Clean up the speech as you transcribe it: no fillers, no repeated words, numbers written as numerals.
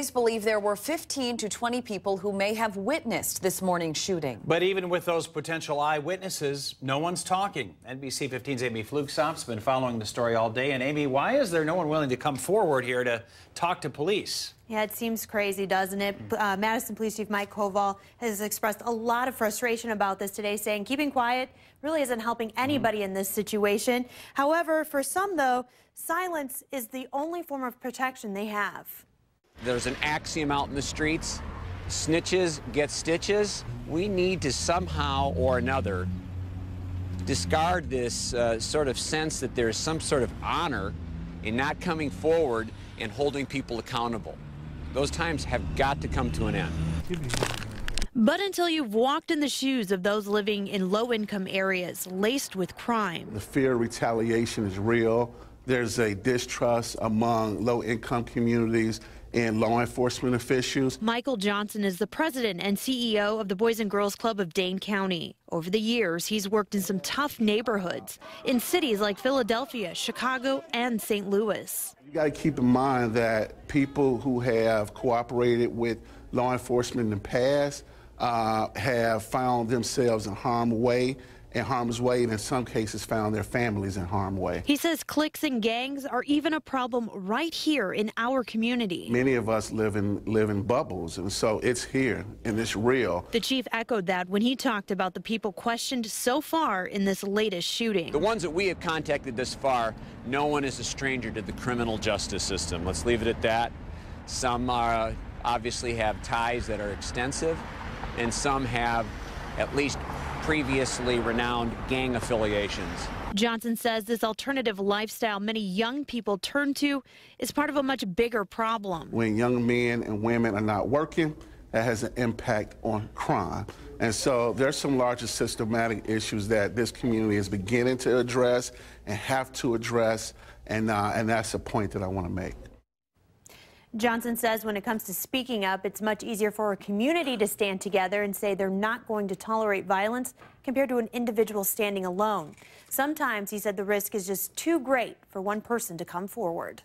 Police believe there were 15 to 20 people who may have witnessed this morning's shooting. But even with those potential eyewitnesses, no one's talking. NBC 15's Amy Flugsoft's been following the story all day. And Amy, why is there no one willing to come forward here to talk to police? Yeah, it seems crazy, doesn't it? Madison Police Chief Mike Koval has expressed a lot of frustration about this today, saying keeping quiet really isn't helping anybody in this situation. However, for some, though, silence is the only form of protection they have. There's an axiom out in the streets: snitches get stitches. We need to somehow or another discard this sort of sense that there's some sort of honor in not coming forward and holding people accountable. Those times have got to come to an end. But until you've walked in the shoes of those living in low-income areas laced with crime. The fear of retaliation is real. There's a distrust among low-income communities and law enforcement officials. Michael Johnson is the president and CEO of the Boys and Girls Club of Dane County. Over the years, he's worked in some tough neighborhoods in cities like Philadelphia, Chicago, and St. Louis. You got to keep in mind that people who have cooperated with law enforcement in the past have found themselves in harm's way, and in some cases found their families in harm's way. He says cliques and gangs are even a problem right here in our community. Many of us live in bubbles, and so it's here and it's real. The chief echoed that when he talked about the people questioned so far in this latest shooting. The ones that we have contacted thus far, no one is a stranger to the criminal justice system. Let's leave it at that. Some obviously have ties that are extensive, and some have at least previously renowned gang affiliations. Johnson says this alternative lifestyle many young people turn to is part of a much bigger problem. When young men and women are not working, that has an impact on crime. And so there's some larger systematic issues that this community is beginning to address and have to address, and that's a point that I want to make. Johnson says when it comes to speaking up, it's much easier for a community to stand together and say they're not going to tolerate violence compared to an individual standing alone. Sometimes, he said, the risk is just too great for one person to come forward.